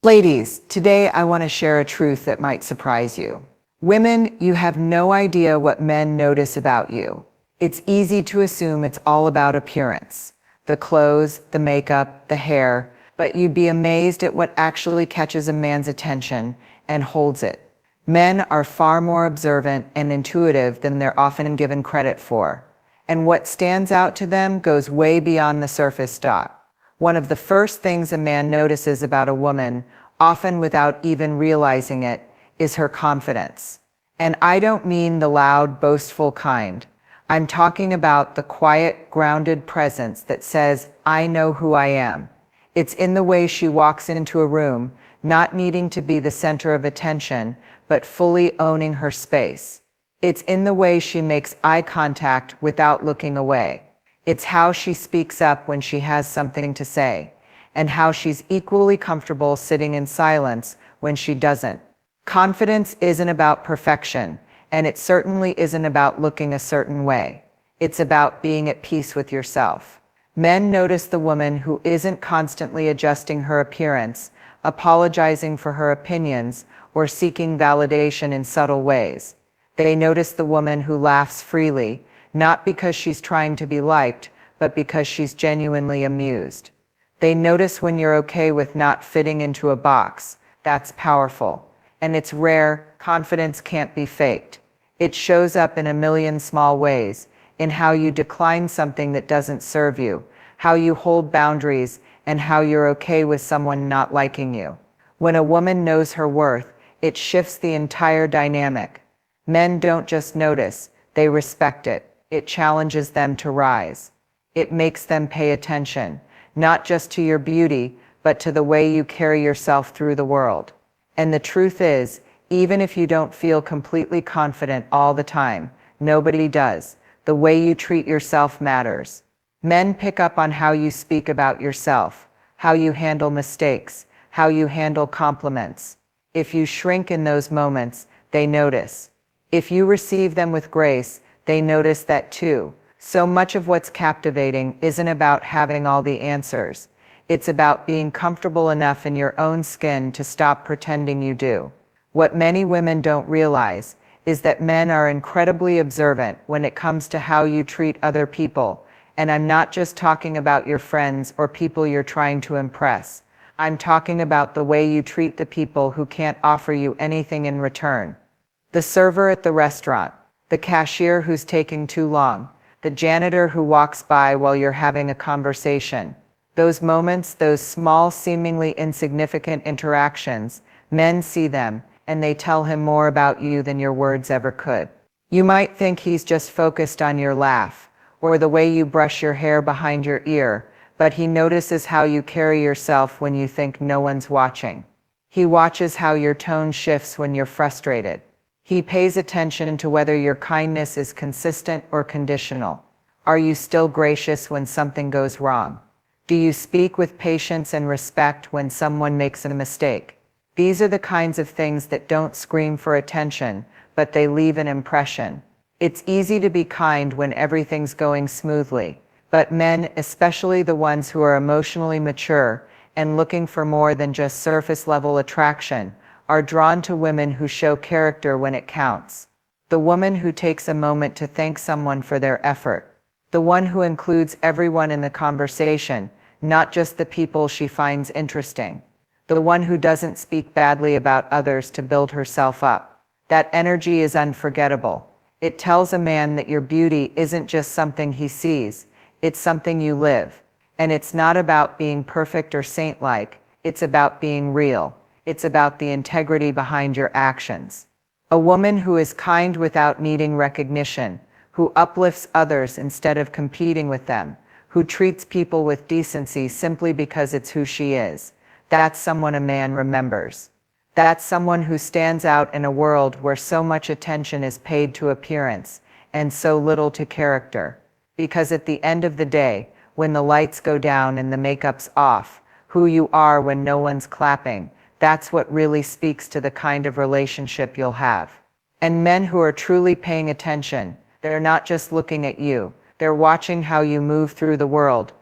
Ladies, today I want to share a truth that might surprise you. Women, you have no idea what men notice about you. It's easy to assume it's all about appearance, the clothes, the makeup, the hair, but you'd be amazed at what actually catches a man's attention and holds it. Men are far more observant and intuitive than they're often given credit for. And what stands out to them goes way beyond the surface stuff. One of the first things a man notices about a woman, often without even realizing it, is her confidence. And I don't mean the loud, boastful kind. I'm talking about the quiet, grounded presence that says, "I know who I am." It's in the way she walks into a room, not needing to be the center of attention, but fully owning her space. It's in the way she makes eye contact without looking away. It's how she speaks up when she has something to say, and how she's equally comfortable sitting in silence when she doesn't. Confidence isn't about perfection, and it certainly isn't about looking a certain way. It's about being at peace with yourself. Men notice the woman who isn't constantly adjusting her appearance, apologizing for her opinions, or seeking validation in subtle ways. They notice the woman who laughs freely, not because she's trying to be liked, but because she's genuinely amused. They notice when you're okay with not fitting into a box. That's powerful. And it's rare. Confidence can't be faked. It shows up in a million small ways, in how you decline something that doesn't serve you, how you hold boundaries, and how you're okay with someone not liking you. When a woman knows her worth, it shifts the entire dynamic. Men don't just notice, they respect it. It challenges them to rise. It makes them pay attention, not just to your beauty, but to the way you carry yourself through the world. And the truth is, even if you don't feel completely confident all the time, nobody does. The way you treat yourself matters. Men pick up on how you speak about yourself, how you handle mistakes, how you handle compliments. If you shrink in those moments, they notice. If you receive them with grace, they notice that too. So much of what's captivating isn't about having all the answers. It's about being comfortable enough in your own skin to stop pretending you do. What many women don't realize is that men are incredibly observant when it comes to how you treat other people. And I'm not just talking about your friends or people you're trying to impress. I'm talking about the way you treat the people who can't offer you anything in return. The server at the restaurant, the cashier who's taking too long, the janitor who walks by while you're having a conversation. Those moments, those small, seemingly insignificant interactions, men see them, and they tell him more about you than your words ever could. You might think he's just focused on your laugh, or the way you brush your hair behind your ear, but he notices how you carry yourself when you think no one's watching. He watches how your tone shifts when you're frustrated. He pays attention to whether your kindness is consistent or conditional. Are you still gracious when something goes wrong? Do you speak with patience and respect when someone makes a mistake? These are the kinds of things that don't scream for attention, but they leave an impression. It's easy to be kind when everything's going smoothly, but men, especially the ones who are emotionally mature and looking for more than just surface-level attraction, are drawn to women who show character when it counts. The woman who takes a moment to thank someone for their effort. The one who includes everyone in the conversation, not just the people she finds interesting. The one who doesn't speak badly about others to build herself up. That energy is unforgettable. It tells a man that your beauty isn't just something he sees, it's something you live. And it's not about being perfect or saint-like, it's about being real. It's about the integrity behind your actions. A woman who is kind without needing recognition, who uplifts others instead of competing with them, who treats people with decency simply because it's who she is. That's someone a man remembers. That's someone who stands out in a world where so much attention is paid to appearance and so little to character. Because at the end of the day, when the lights go down and the makeup's off, who you are when no one's clapping, that's what really speaks to the kind of relationship you'll have. And men who are truly paying attention, they're not just looking at you, they're watching how you move through the world.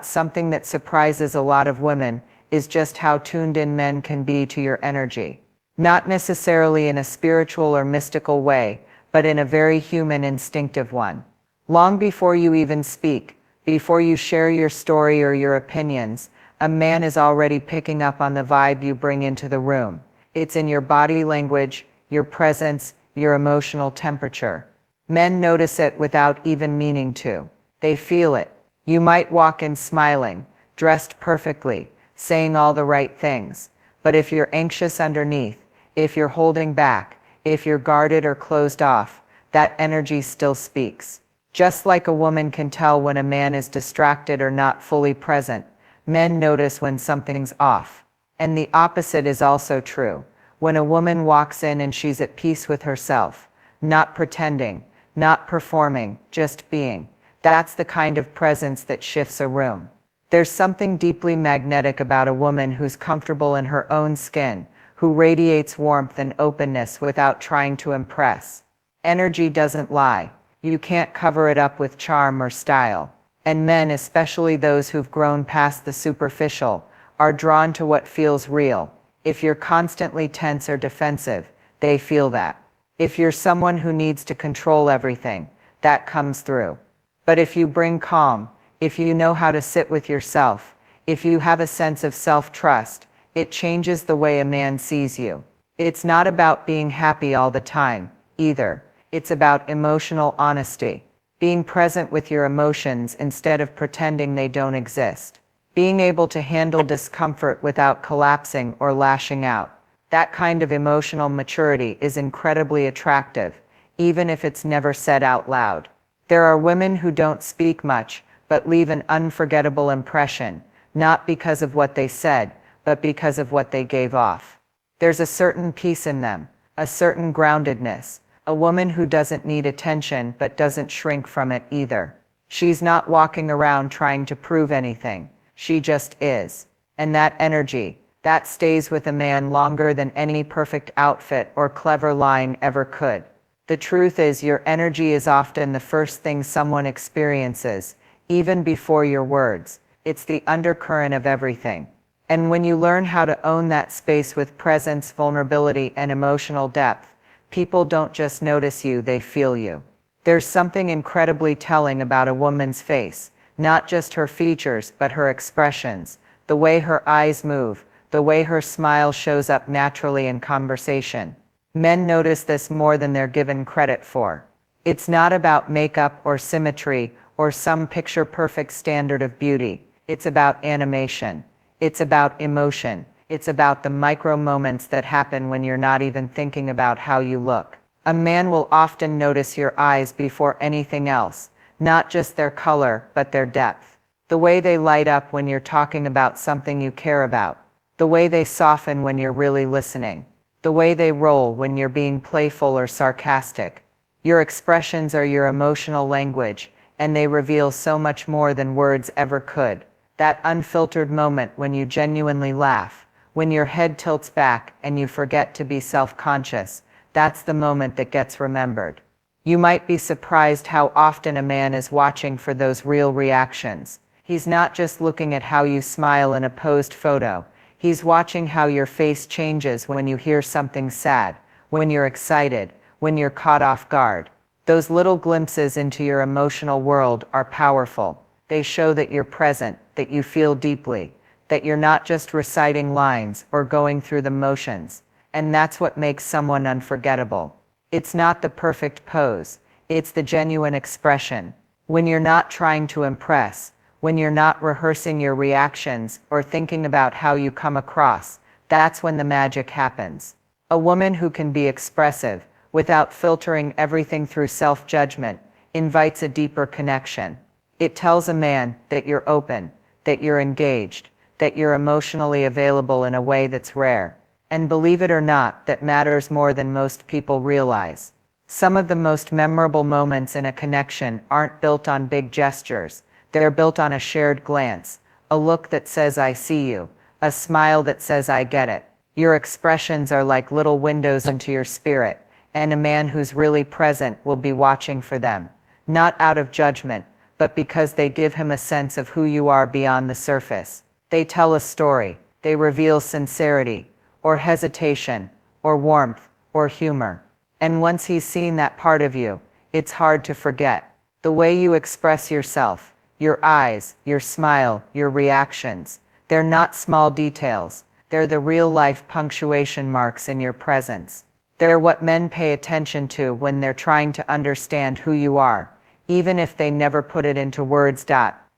Something that surprises a lot of women is just how tuned in men can be to your energy. Not necessarily in a spiritual or mystical way, but in a very human, instinctive one. Long before you even speak, before you share your story or your opinions, a man is already picking up on the vibe you bring into the room. It's in your body language, your presence, your emotional temperature. Men notice it without even meaning to. They feel it. You might walk in smiling, dressed perfectly, saying all the right things. But if you're anxious underneath, if you're holding back, if you're guarded or closed off, that energy still speaks. Just like a woman can tell when a man is distracted or not fully present, men notice when something's off. And the opposite is also true. When a woman walks in and she's at peace with herself, not pretending, not performing, just being, that's the kind of presence that shifts a room. There's something deeply magnetic about a woman who's comfortable in her own skin, who radiates warmth and openness without trying to impress. Energy doesn't lie. You can't cover it up with charm or style. And men, especially those who've grown past the superficial, are drawn to what feels real. If you're constantly tense or defensive, they feel that. If you're someone who needs to control everything, that comes through. But if you bring calm, if you know how to sit with yourself, if you have a sense of self-trust, it changes the way a man sees you. It's not about being happy all the time, either. It's about emotional honesty. Being present with your emotions instead of pretending they don't exist. Being able to handle discomfort without collapsing or lashing out. That kind of emotional maturity is incredibly attractive, even if it's never said out loud. There are women who don't speak much, but leave an unforgettable impression, not because of what they said, but because of what they gave off. There's a certain peace in them, a certain groundedness, a woman who doesn't need attention but doesn't shrink from it either. She's not walking around trying to prove anything, she just is. And that energy, that stays with a man longer than any perfect outfit or clever line ever could. The truth is, your energy is often the first thing someone experiences, even before your words. It's the undercurrent of everything. And when you learn how to own that space with presence, vulnerability, and emotional depth, people don't just notice you, they feel you. There's something incredibly telling about a woman's face, not just her features, but her expressions, the way her eyes move, the way her smile shows up naturally in conversation. Men notice this more than they're given credit for. It's not about makeup or symmetry or some picture-perfect standard of beauty. It's about animation. It's about emotion. It's about the micro moments that happen when you're not even thinking about how you look. A man will often notice your eyes before anything else, not just their color, but their depth. The way they light up when you're talking about something you care about. The way they soften when you're really listening. The way they roll when you're being playful or sarcastic. Your expressions are your emotional language, and they reveal so much more than words ever could. That unfiltered moment when you genuinely laugh, when your head tilts back and you forget to be self-conscious, that's the moment that gets remembered. You might be surprised how often a man is watching for those real reactions. He's not just looking at how you smile in a posed photo. He's watching how your face changes when you hear something sad, when you're excited, when you're caught off guard. Those little glimpses into your emotional world are powerful. They show that you're present, that you feel deeply, that you're not just reciting lines or going through the motions. And that's what makes someone unforgettable. It's not the perfect pose, it's the genuine expression. When you're not trying to impress, when you're not rehearsing your reactions or thinking about how you come across, that's when the magic happens. A woman who can be expressive, without filtering everything through self-judgment, invites a deeper connection. It tells a man that you're open, that you're engaged, that you're emotionally available in a way that's rare. And believe it or not, that matters more than most people realize. Some of the most memorable moments in a connection aren't built on big gestures. They're built on a shared glance, a look that says I see you, a smile that says I get it. Your expressions are like little windows into your spirit, and a man who's really present will be watching for them, not out of judgment, but because they give him a sense of who you are beyond the surface. They tell a story. They reveal sincerity, or hesitation, or warmth, or humor. And once he's seen that part of you, it's hard to forget. The way you express yourself, your eyes, your smile, your reactions, they're not small details. They're the real-life punctuation marks in your presence. They're what men pay attention to when they're trying to understand who you are, even if they never put it into words.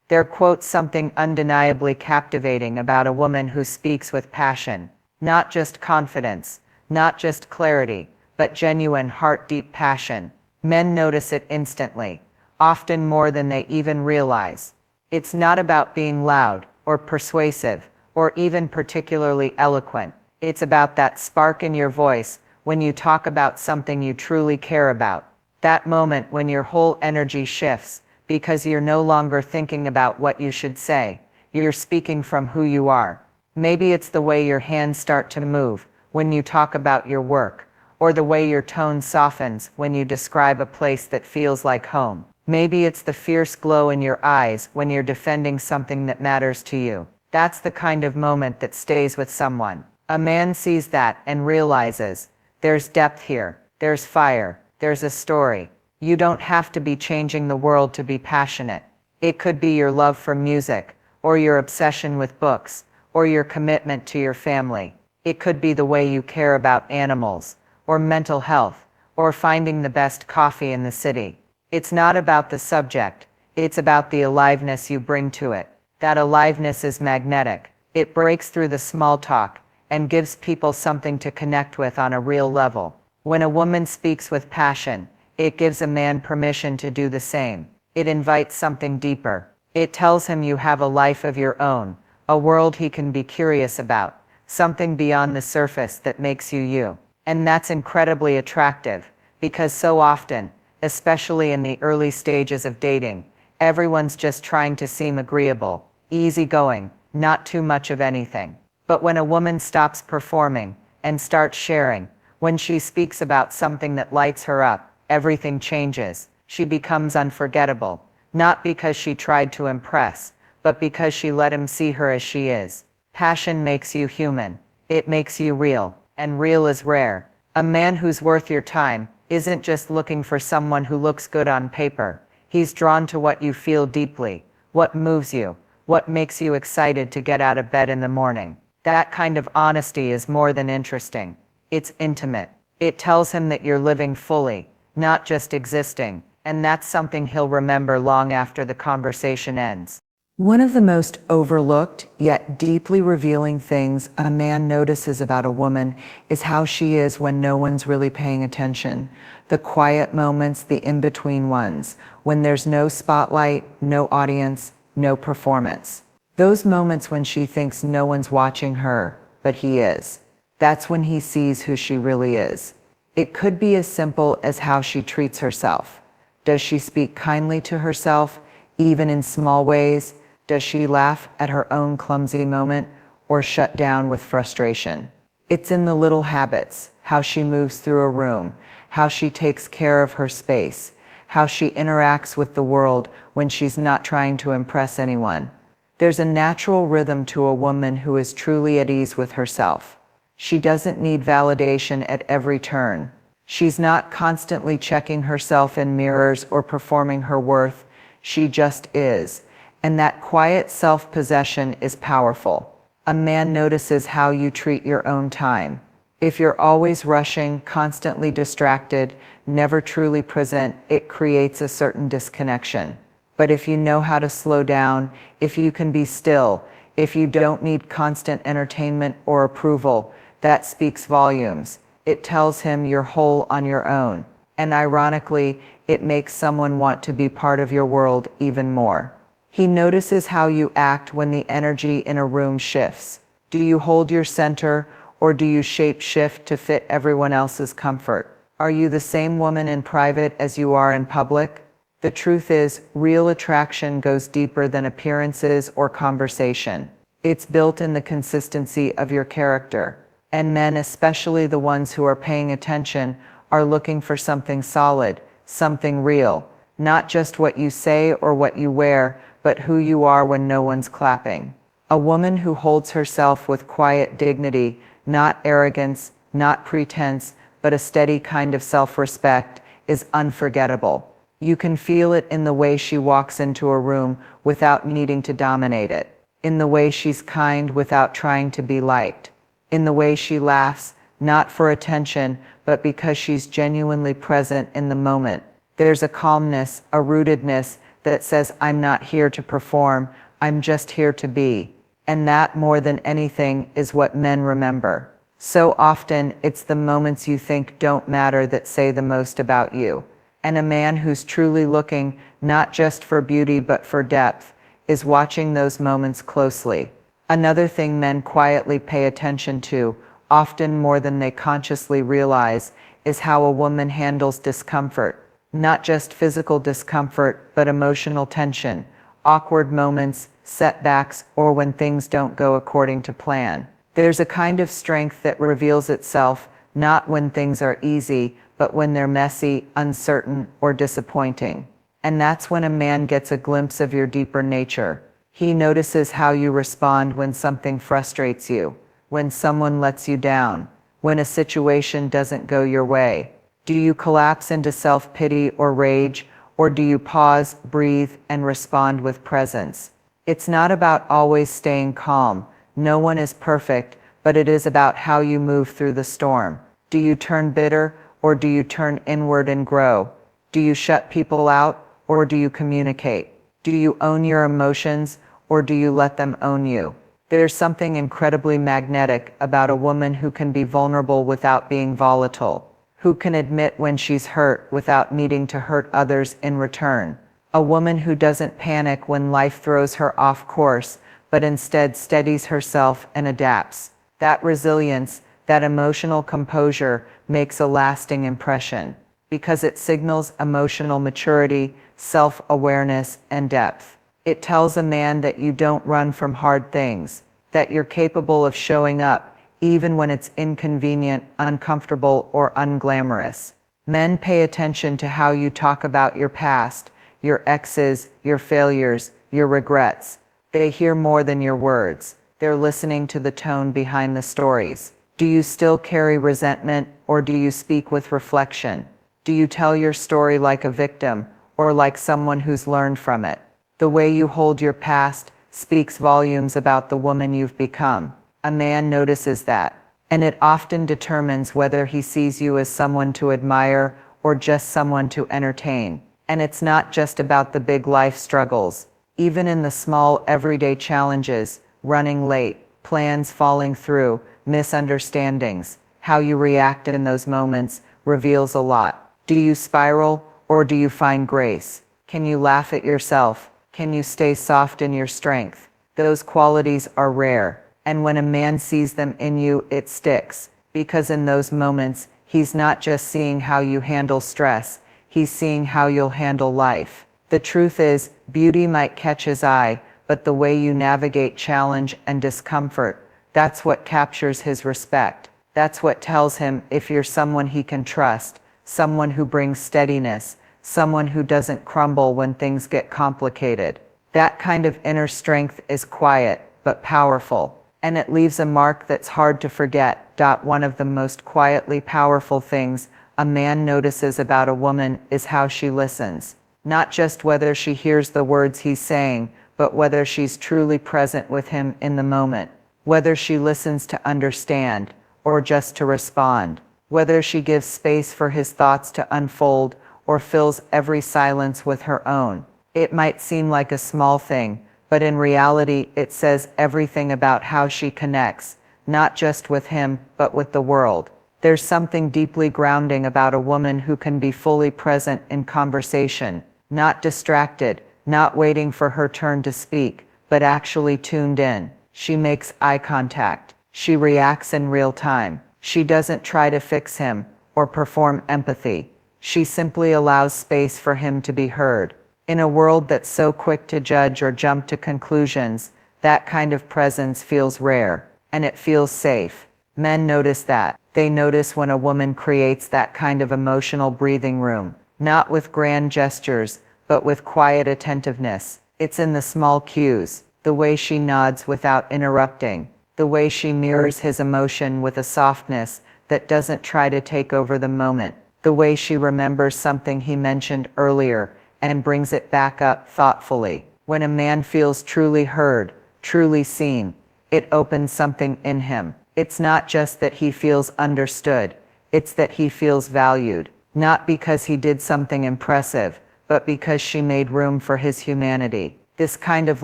They're quote something undeniably captivating about a woman who speaks with passion, not just confidence, not just clarity, but genuine heart-deep passion. Men notice it instantly, often more than they even realize. It's not about being loud, or persuasive, or even particularly eloquent. It's about that spark in your voice when you talk about something you truly care about. That moment when your whole energy shifts, because you're no longer thinking about what you should say. You're speaking from who you are. Maybe it's the way your hands start to move when you talk about your work, or the way your tone softens when you describe a place that feels like home. Maybe it's the fierce glow in your eyes when you're defending something that matters to you. That's the kind of moment that stays with someone. A man sees that and realizes, there's depth here, there's fire, there's a story. You don't have to be changing the world to be passionate. It could be your love for music, or your obsession with books, or your commitment to your family. It could be the way you care about animals, or mental health, or finding the best coffee in the city. It's not about the subject, it's about the aliveness you bring to it. That aliveness is magnetic. It breaks through the small talk and gives people something to connect with on a real level. When a woman speaks with passion, it gives a man permission to do the same. It invites something deeper. It tells him you have a life of your own, a world he can be curious about, something beyond the surface that makes you you. And that's incredibly attractive, because so often, especially in the early stages of dating, everyone's just trying to seem agreeable, easygoing, not too much of anything. But when a woman stops performing and starts sharing, when she speaks about something that lights her up, everything changes. She becomes unforgettable, not because she tried to impress, but because she let him see her as she is. Passion makes you human. It makes you real, and real is rare. A man who's worth your time isn't just looking for someone who looks good on paper. He's drawn to what you feel deeply, what moves you, what makes you excited to get out of bed in the morning. That kind of honesty is more than interesting. It's intimate. It tells him that you're living fully, not just existing, and that's something he'll remember long after the conversation ends. One of the most overlooked, yet deeply revealing things a man notices about a woman is how she is when no one's really paying attention. The quiet moments, the in-between ones, when there's no spotlight, no audience, no performance. Those moments when she thinks no one's watching her, but he is. That's when he sees who she really is. It could be as simple as how she treats herself. Does she speak kindly to herself, even in small ways? Does she laugh at her own clumsy moment, or shut down with frustration? It's in the little habits, how she moves through a room, how she takes care of her space, how she interacts with the world when she's not trying to impress anyone. There's a natural rhythm to a woman who is truly at ease with herself. She doesn't need validation at every turn. She's not constantly checking herself in mirrors or performing her worth. She just is. And that quiet self-possession is powerful. A man notices how you treat your own time. If you're always rushing, constantly distracted, never truly present, it creates a certain disconnection. But if you know how to slow down, if you can be still, if you don't need constant entertainment or approval, that speaks volumes. It tells him you're whole on your own. And ironically, it makes someone want to be part of your world even more. He notices how you act when the energy in a room shifts. Do you hold your center, or do you shape shift to fit everyone else's comfort? Are you the same woman in private as you are in public? The truth is, real attraction goes deeper than appearances or conversation. It's built in the consistency of your character. And men, especially the ones who are paying attention, are looking for something solid, something real. Not just what you say or what you wear, but who you are when no one's clapping. A woman who holds herself with quiet dignity, not arrogance, not pretense, but a steady kind of self-respect, is unforgettable. You can feel it in the way she walks into a room without needing to dominate it, in the way she's kind without trying to be liked, in the way she laughs, not for attention, but because she's genuinely present in the moment. There's a calmness, a rootedness that says, I'm not here to perform, I'm just here to be. And that, more than anything, is what men remember. So often, it's the moments you think don't matter that say the most about you. And a man who's truly looking, not just for beauty but for depth, is watching those moments closely. Another thing men quietly pay attention to, often more than they consciously realize, is how a woman handles discomfort. Not just physical discomfort, but emotional tension, awkward moments, setbacks, or when things don't go according to plan. There's a kind of strength that reveals itself, not when things are easy, but when they're messy, uncertain, or disappointing. And that's when a man gets a glimpse of your deeper nature. He notices how you respond when something frustrates you, when someone lets you down, when a situation doesn't go your way. Do you collapse into self-pity or rage, or do you pause, breathe, and respond with presence? It's not about always staying calm. No one is perfect, but it is about how you move through the storm. Do you turn bitter, or do you turn inward and grow? Do you shut people out, or do you communicate? Do you own your emotions, or do you let them own you? There's something incredibly magnetic about a woman who can be vulnerable without being volatile, who can admit when she's hurt without needing to hurt others in return. A woman who doesn't panic when life throws her off course, but instead steadies herself and adapts. That resilience, that emotional composure, makes a lasting impression, because it signals emotional maturity, self-awareness, and depth. It tells a man that you don't run from hard things, that you're capable of showing up, even when it's inconvenient, uncomfortable, or unglamorous. Men pay attention to how you talk about your past, your exes, your failures, your regrets. They hear more than your words. They're listening to the tone behind the stories. Do you still carry resentment, or do you speak with reflection? Do you tell your story like a victim, or like someone who's learned from it? The way you hold your past speaks volumes about the woman you've become. A man notices that, and it often determines whether he sees you as someone to admire or just someone to entertain. And it's not just about the big life struggles. Even in the small, everyday challenges, running late, plans falling through, misunderstandings, how you react in those moments reveals a lot. Do you spiral, or do you find grace? Can you laugh at yourself? Can you stay soft in your strength? Those qualities are rare, and when a man sees them in you, it sticks, because in those moments, he's not just seeing how you handle stress, he's seeing how you'll handle life. The truth is, beauty might catch his eye, but the way you navigate challenge and discomfort, that's what captures his respect. That's what tells him if you're someone he can trust, someone who brings steadiness, someone who doesn't crumble when things get complicated. That kind of inner strength is quiet, but powerful, and it leaves a mark that's hard to forget. One of the most quietly powerful things a man notices about a woman is how she listens. Not just whether she hears the words he's saying, but whether she's truly present with him in the moment. Whether she listens to understand, or just to respond. Whether she gives space for his thoughts to unfold, or fills every silence with her own. It might seem like a small thing, but in reality it says everything about how she connects, not just with him, but with the world. There's something deeply grounding about a woman who can be fully present in conversation, not distracted, not waiting for her turn to speak, but actually tuned in. She makes eye contact. She reacts in real time. She doesn't try to fix him or perform empathy. She simply allows space for him to be heard. In a world that's so quick to judge or jump to conclusions, that kind of presence feels rare, and it feels safe. Men notice that. They notice when a woman creates that kind of emotional breathing room, not with grand gestures, but with quiet attentiveness. It's in the small cues, the way she nods without interrupting, the way she mirrors his emotion with a softness that doesn't try to take over the moment, the way she remembers something he mentioned earlier and brings it back up thoughtfully. When a man feels truly heard, truly seen, it opens something in him. It's not just that he feels understood, it's that he feels valued, not because he did something impressive, but because she made room for his humanity. This kind of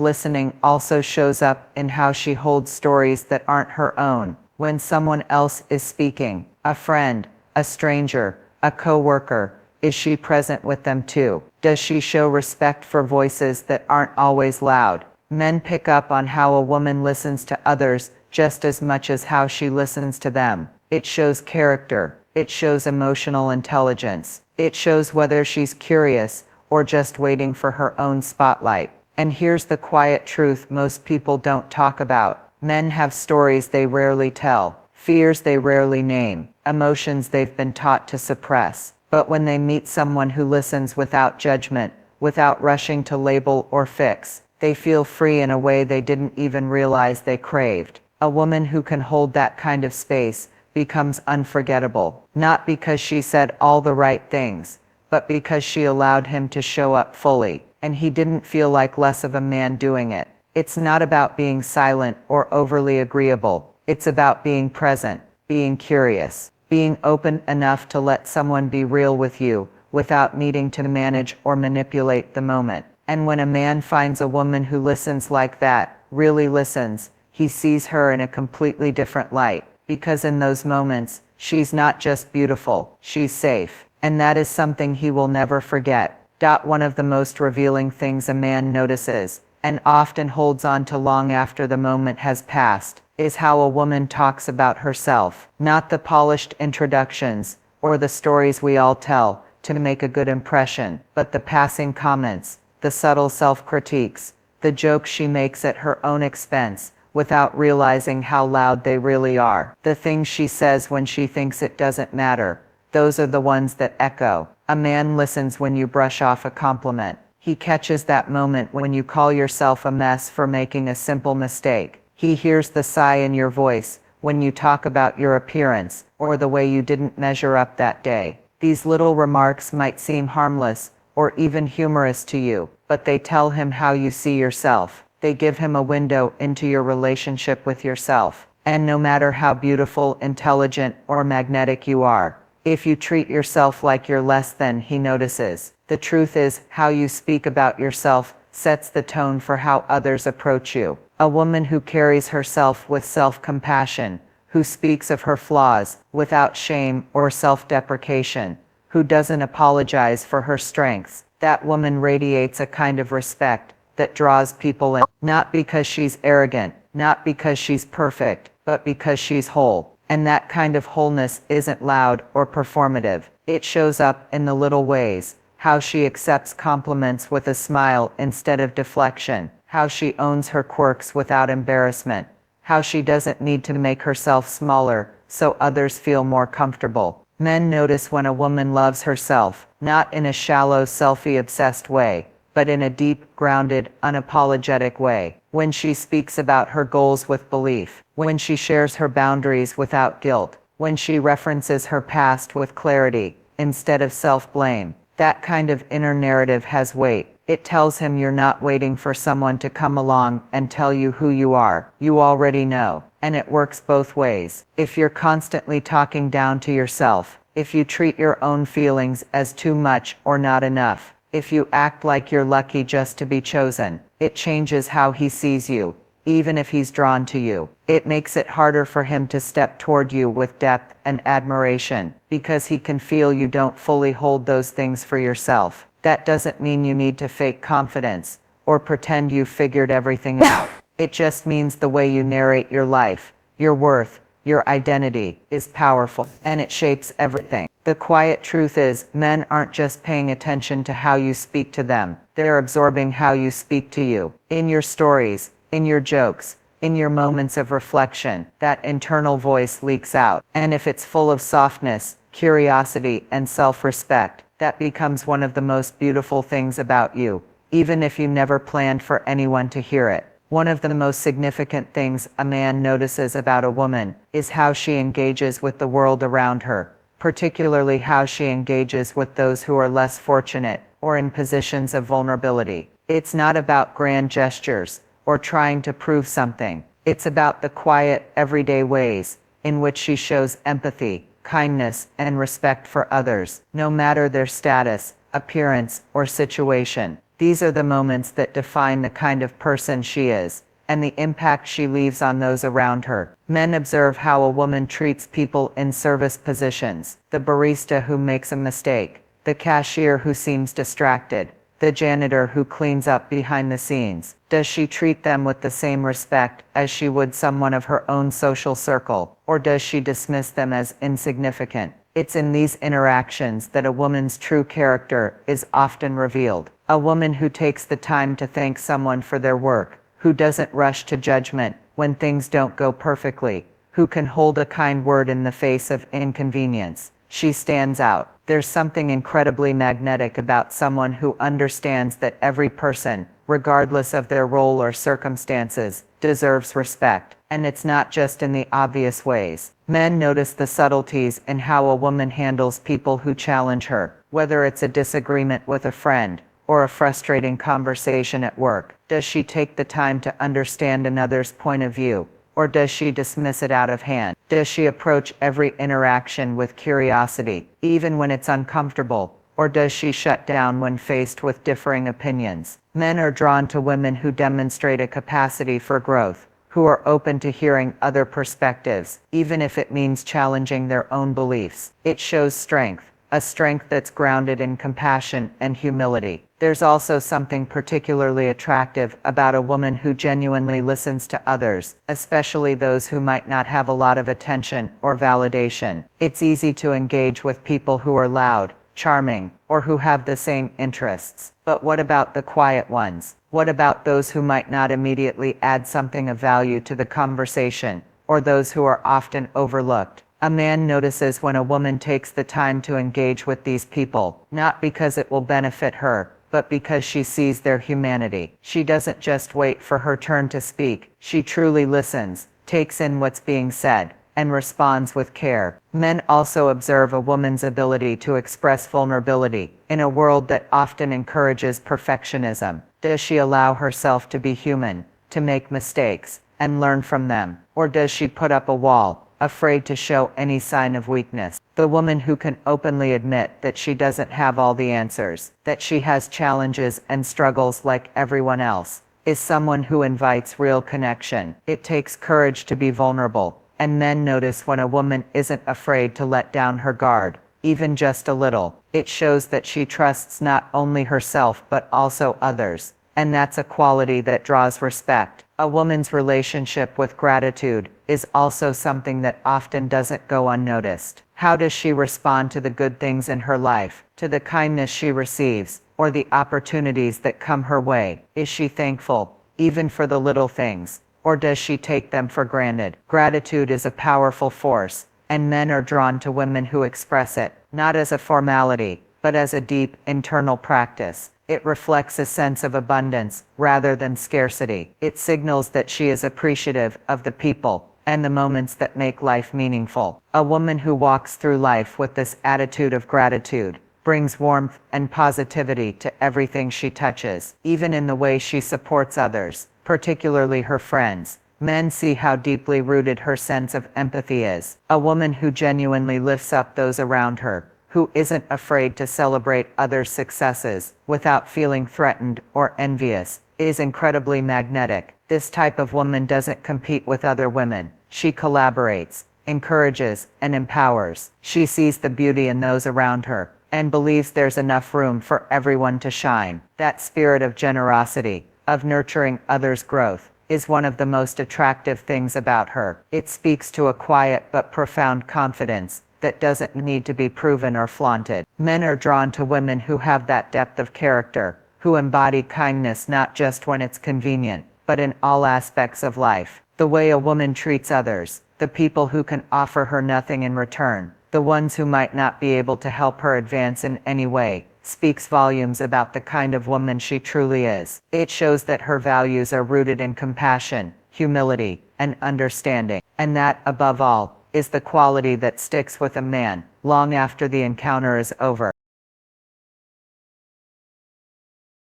listening also shows up in how she holds stories that aren't her own. When someone else is speaking, a friend, a stranger, a coworker, is she present with them too? Does she show respect for voices that aren't always loud? Men pick up on how a woman listens to others just as much as how she listens to them. It shows character. It shows emotional intelligence. It shows whether she's curious or just waiting for her own spotlight. And here's the quiet truth most people don't talk about. Men have stories they rarely tell, fears they rarely name, emotions they've been taught to suppress. But when they meet someone who listens without judgment, without rushing to label or fix, they feel free in a way they didn't even realize they craved. A woman who can hold that kind of space becomes unforgettable, not because she said all the right things, but because she allowed him to show up fully, and he didn't feel like less of a man doing it. It's not about being silent or overly agreeable. It's about being present, being curious, being open enough to let someone be real with you without needing to manage or manipulate the moment. And when a man finds a woman who listens like that, really listens, he sees her in a completely different light. Because in those moments, she's not just beautiful, she's safe. And that is something he will never forget. One of the most revealing things a man notices, and often holds on to long after the moment has passed, is how a woman talks about herself. Not the polished introductions, or the stories we all tell to make a good impression, but the passing comments, the subtle self-critiques, the jokes she makes at her own expense, without realizing how loud they really are. The things she says when she thinks it doesn't matter, those are the ones that echo. A man listens when you brush off a compliment. He catches that moment when you call yourself a mess for making a simple mistake. He hears the sigh in your voice when you talk about your appearance or the way you didn't measure up that day. These little remarks might seem harmless or even humorous to you, but they tell him how you see yourself. They give him a window into your relationship with yourself. And no matter how beautiful, intelligent, or magnetic you are, if you treat yourself like you're less than, he notices. The truth is, how you speak about yourself sets the tone for how others approach you. A woman who carries herself with self-compassion, who speaks of her flaws without shame or self-deprecation, who doesn't apologize for her strengths, that woman radiates a kind of respect that draws people in, not because she's arrogant, not because she's perfect, but because she's whole. And that kind of wholeness isn't loud or performative. It shows up in the little ways. How she accepts compliments with a smile instead of deflection. How she owns her quirks without embarrassment. How she doesn't need to make herself smaller so others feel more comfortable. Men notice when a woman loves herself, not in a shallow, selfie-obsessed way, but in a deep, grounded, unapologetic way. When she speaks about her goals with belief. When she shares her boundaries without guilt. When she references her past with clarity, instead of self-blame. That kind of inner narrative has weight. It tells him you're not waiting for someone to come along and tell you who you are. You already know. And it works both ways. If you're constantly talking down to yourself, if you treat your own feelings as too much or not enough, if you act like you're lucky just to be chosen, it changes how he sees you, even if he's drawn to you. It makes it harder for him to step toward you with depth and admiration, because he can feel you don't fully hold those things for yourself. That doesn't mean you need to fake confidence or pretend you've figured everything out. It just means the way you narrate your life, your worth, your identity is powerful, and it shapes everything. The quiet truth is, men aren't just paying attention to how you speak to them. They're absorbing how you speak to you. In your stories, in your jokes, in your moments of reflection, that internal voice leaks out. And if it's full of softness, curiosity, and self-respect, that becomes one of the most beautiful things about you, even if you never planned for anyone to hear it. One of the most significant things a man notices about a woman is how she engages with the world around her, particularly how she engages with those who are less fortunate or in positions of vulnerability. It's not about grand gestures or trying to prove something. It's about the quiet, everyday ways in which she shows empathy, kindness, and respect for others, no matter their status, appearance, or situation. These are the moments that define the kind of person she is and the impact she leaves on those around her. Men observe how a woman treats people in service positions: the barista who makes a mistake, the cashier who seems distracted, the janitor who cleans up behind the scenes. Does she treat them with the same respect as she would someone of her own social circle, or does she dismiss them as insignificant? It's in these interactions that a woman's true character is often revealed. A woman who takes the time to thank someone for their work, who doesn't rush to judgment when things don't go perfectly, who can hold a kind word in the face of inconvenience. She stands out. There's something incredibly magnetic about someone who understands that every person, regardless of their role or circumstances, deserves respect. And it's not just in the obvious ways. Men notice the subtleties in how a woman handles people who challenge her, whether it's a disagreement with a friend or a frustrating conversation at work. Does she take the time to understand another's point of view, or does she dismiss it out of hand? Does she approach every interaction with curiosity, even when it's uncomfortable, or does she shut down when faced with differing opinions? Men are drawn to women who demonstrate a capacity for growth, who are open to hearing other perspectives, even if it means challenging their own beliefs. It shows strength, a strength that's grounded in compassion and humility. There's also something particularly attractive about a woman who genuinely listens to others, especially those who might not have a lot of attention or validation. It's easy to engage with people who are loud, charming, or who have the same interests. But what about the quiet ones? What about those who might not immediately add something of value to the conversation, or those who are often overlooked? A man notices when a woman takes the time to engage with these people, not because it will benefit her, but because she sees their humanity. She doesn't just wait for her turn to speak. She truly listens, takes in what's being said, and responds with care. Men also observe a woman's ability to express vulnerability in a world that often encourages perfectionism. Does she allow herself to be human, to make mistakes, and learn from them? Or does she put up a wall, afraid to show any sign of weakness? The woman who can openly admit that she doesn't have all the answers, that she has challenges and struggles like everyone else, is someone who invites real connection. It takes courage to be vulnerable, and men notice when a woman isn't afraid to let down her guard, even just a little. It shows that she trusts not only herself but also others, and that's a quality that draws respect. A woman's relationship with gratitude is also something that often doesn't go unnoticed. How does she respond to the good things in her life, to the kindness she receives, or the opportunities that come her way? Is she thankful, even for the little things, or does she take them for granted? Gratitude is a powerful force, and men are drawn to women who express it, not as a formality, but as a deep, internal practice. It reflects a sense of abundance rather than scarcity. It signals that she is appreciative of the people and the moments that make life meaningful. A woman who walks through life with this attitude of gratitude brings warmth and positivity to everything she touches, even in the way she supports others, particularly her friends. Men see how deeply rooted her sense of empathy is. A woman who genuinely lifts up those around her, who isn't afraid to celebrate others' successes without feeling threatened or envious, is incredibly magnetic. This type of woman doesn't compete with other women. She collaborates, encourages, and empowers. She sees the beauty in those around her and believes there's enough room for everyone to shine. That spirit of generosity, of nurturing others' growth, is one of the most attractive things about her. It speaks to a quiet but profound confidence that doesn't need to be proven or flaunted. Men are drawn to women who have that depth of character, who embody kindness not just when it's convenient, but in all aspects of life. The way a woman treats others, the people who can offer her nothing in return, the ones who might not be able to help her advance in any way, speaks volumes about the kind of woman she truly is. It shows that her values are rooted in compassion, humility, and understanding, and that, above all, is the quality that sticks with a man long after the encounter is over.